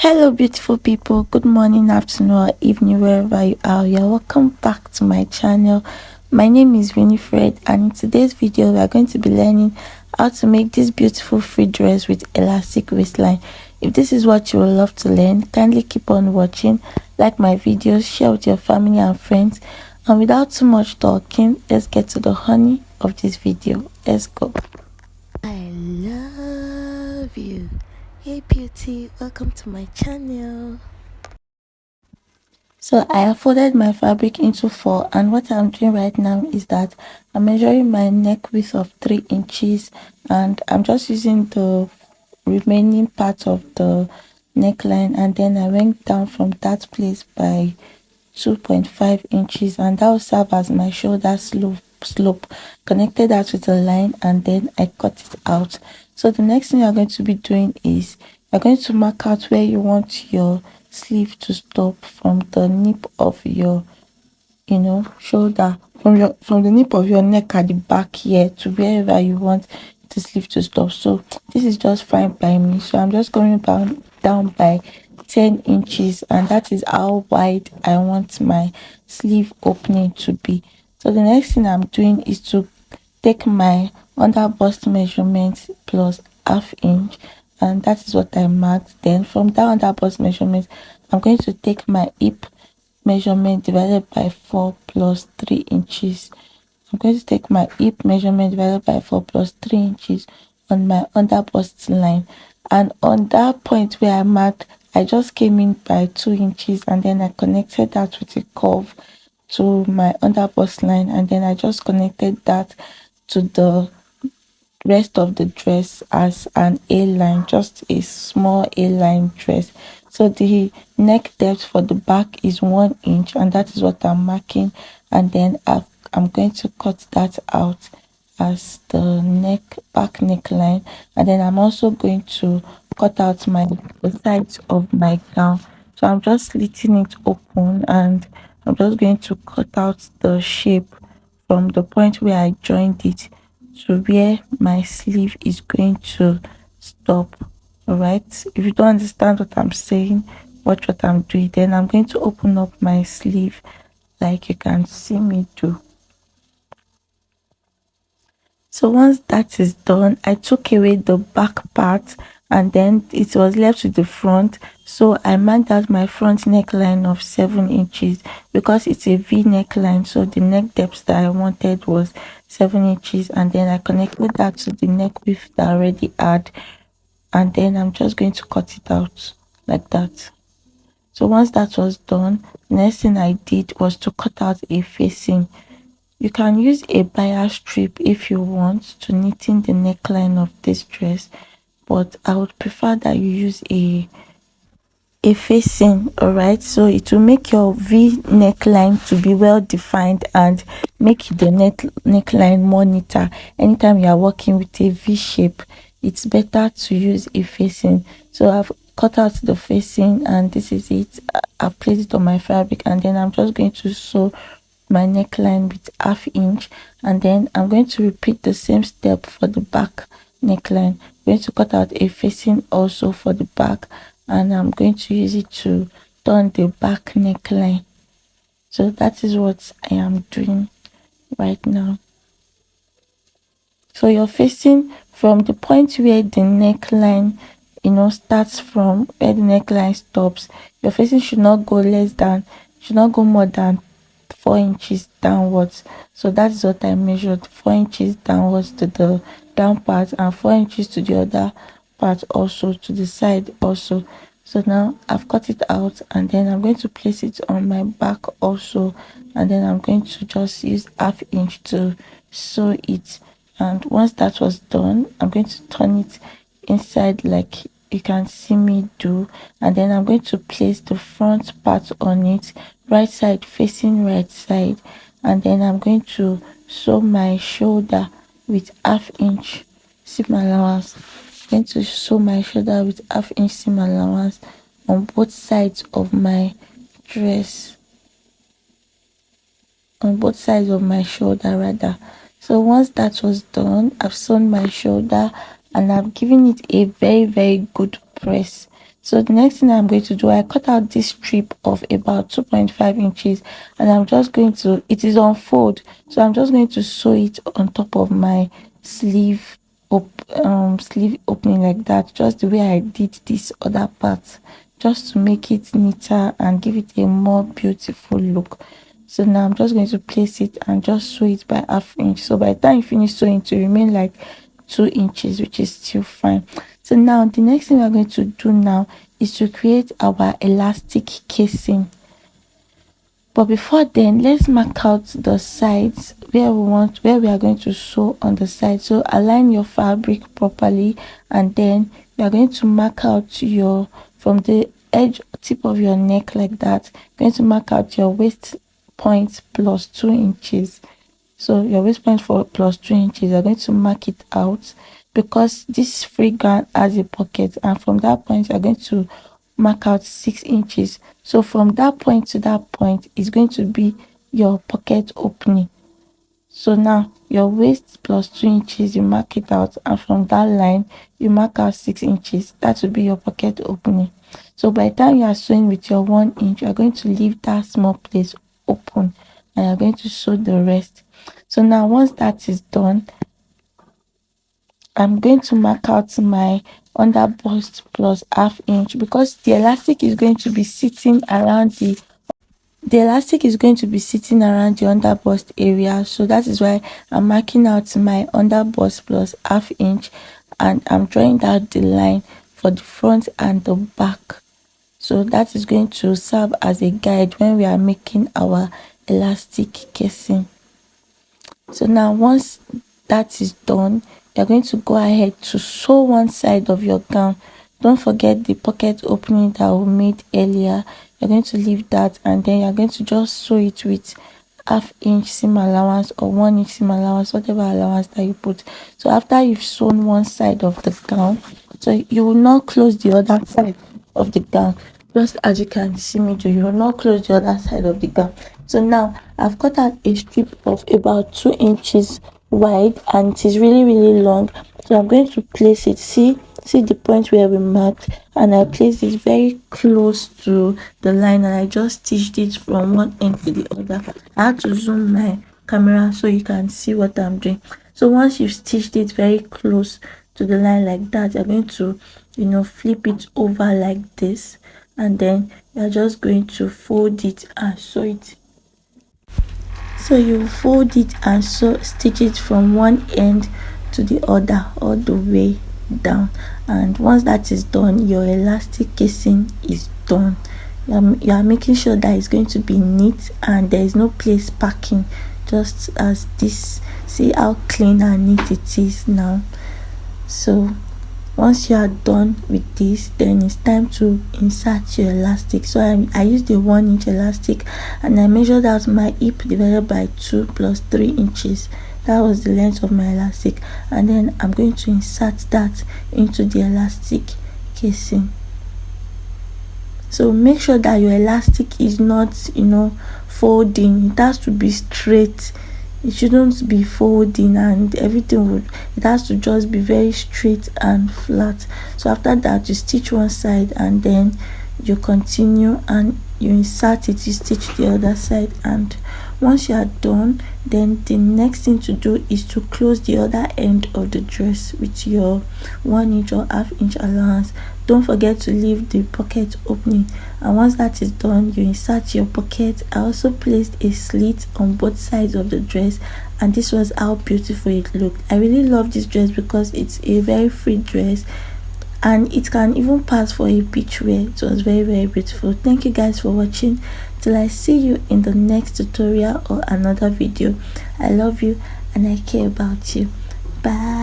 Hello, beautiful people. Good morning, afternoon, or evening, wherever you are. You're welcome back to my channel. My name is Winifred, and in today's video, we are going to be learning how to make this beautiful free dress with elastic waistline. If this is what you would love to learn, kindly keep on watching, like my videos, share with your family and friends. And without too much talking, let's get to the honey of this video. Let's go. I love you. Hey beauty, welcome to my channel. So I have folded my fabric into 4, and what I'm doing right now is that I'm measuring my neck width of 3 inches, and I'm just using the remaining part of the neckline, and then I went down from that place by 2.5 inches, and that will serve as my shoulder slope. Connected that with a line, and then I cut it out. So the next thing you're going to be doing is you're going to mark out where you want your sleeve to stop from the nip of your shoulder, from the nip of your neck at the back here to wherever you want the sleeve to stop. So this is just fine by me, so I'm just going down by 10 inches, and that is how wide I want my sleeve opening to be. So the next thing I'm doing is to take my under bust measurement plus half inch, and that is what I marked. Then from that under bust measurement, I'm going to take my hip measurement divided by 4 plus 3 inches. I'm going to take my hip measurement divided by 4 plus 3 inches on my under bust line, and on that point where I marked, I just came in by 2 inches, and then I connected that with a curve to my under bust line, and then I just connected that to the rest of the dress as an A line, just a small A line dress. So the neck depth for the back is 1 inch, and that is what I'm marking, and then I'm going to cut that out as the back neckline, and then I'm also going to cut out the sides of my gown. So I'm just slitting it open, and I'm just going to cut out the shape from the point where I joined it to where my sleeve is going to stop. All right, if you don't understand what I'm saying, watch what I'm doing. Then I'm going to open up my sleeve like you can see me do. So once that is done, I took away the back part, and then it was left with the front. So I marked out my front neckline of 7 inches because it's a V neckline. So the neck depth that I wanted was 7 inches, and then I connected that to the neck width that I already had, and then I'm just going to cut it out like that. So once that was done, the next thing I did was to cut out a facing. You can use a bias strip if you want to neaten the neckline of this dress, but I would prefer that you use a facing. All right, so it will make your V neckline to be well defined and make the neckline more neater. Anytime you are working with a V shape, it's better to use a facing. So I've cut out the facing, and this is it. I've placed it on my fabric, and then I'm just going to sew my neckline with half inch, and then I'm going to repeat the same step for the back neckline. I'm going to cut out a facing also for the back, and I'm going to use it to turn the back neckline. So that is what I am doing right now. So you're facing from the point where the neckline starts, from where the neckline stops. Your facing should not go more than 4 inches downwards. So that's what I measured, 4 inches downwards to the down part, and 4 inches to the other part, also to the side also. So now I've cut it out, and then I'm going to place it on my back also, and then I'm going to just use half inch to sew it. And once that was done, I'm going to turn it inside like you can see me do, and then I'm going to place the front part on it, right side facing right side, and then I'm going to sew my shoulder with half inch seam allowance. I'm going to sew my shoulder with half inch seam allowance on both sides of my dress, on both sides of my shoulder rather. So once that was done, I've sewn my shoulder, and I've given it a very good press. So the next thing I'm going to do, I cut out this strip of about 2.5 inches, and I'm just going to, it is on fold, so I'm just going to sew it on top of my sleeve sleeve opening like that, just the way I did this other part, just to make it neater and give it a more beautiful look. So now I'm just going to place it and just sew it by half inch. So by the time you finish sewing, to remain like 2 inches, which is still fine. So now the next thing we're going to do now is to create our elastic casing. But before then, let's mark out the sides where we are going to sew on the side. So align your fabric properly, and then you are going to mark out your, from the edge tip of your neck like that, going to mark out your waist point plus 2 inches. So your waist point for plus 2 inches, you're going to mark it out, because this free gown has a pocket, and from that point you're going to mark out 6 inches. So from that point to that point is going to be your pocket opening. So now your waist plus 2 inches, you mark it out, and from that line you mark out 6 inches. That will be your pocket opening. So by the time you are sewing with your 1 inch, you are going to leave that small place open, and you're going to sew the rest. So now once that is done, I'm going to mark out my under bust plus half inch, because the elastic is going to be sitting around the elastic is going to be sitting around the under bust area. So that is why I'm marking out my under bust plus half inch, and I'm drawing out the line for the front and the back. So that is going to serve as a guide when we are making our elastic casing. So now once that is done, you're going to go ahead to sew one side of your gown. Don't forget the pocket opening that we made earlier. You're going to leave that, and then you're going to just sew it with half inch seam allowance or 1 inch seam allowance, whatever allowance that you put. So after you've sewn one side of the gown, so you will not close the other side of the gown, just as you can see me do. You will not close the other side of the gown. So now I've cut out a strip of about 2 inches wide, and it is really long. So I'm going to place it, see the point where we marked, and I placed it very close to the line, and I just stitched it from one end to the other. I had to zoom my camera so you can see what I'm doing. So once you've stitched it very close to the line like that, you're going to flip it over like this, and then you're just going to fold it and sew it. So you fold it and stitch it from one end to the other all the way down, and once that is done, your elastic casing is done. You are making sure that it's going to be neat and there is no place packing, just as this. See how clean and neat it is now. So once you are done with this, then it's time to insert your elastic. So I used a 1 inch elastic, and I measured out my hip divided by 2 plus 3 inches. That was the length of my elastic, and then I'm going to insert that into the elastic casing. So make sure that your elastic is not folding. It has to be straight. It shouldn't be folding and everything. It has to just be very straight and flat. So after that, you stitch one side, and then you continue and you insert it, you stitch the other side, and once you are done, then the next thing to do is to close the other end of the dress with your 1 inch or half inch allowance. Don't forget to leave the pocket opening, and once that is done, you insert your pocket. I also placed a slit on both sides of the dress, and this was how beautiful it looked. I really love this dress because it's a very free dress, and it can even pass for a beach wear. It was very beautiful. Thank you guys for watching. Till I see you in the next tutorial or another video. I love you and I care about you. Bye.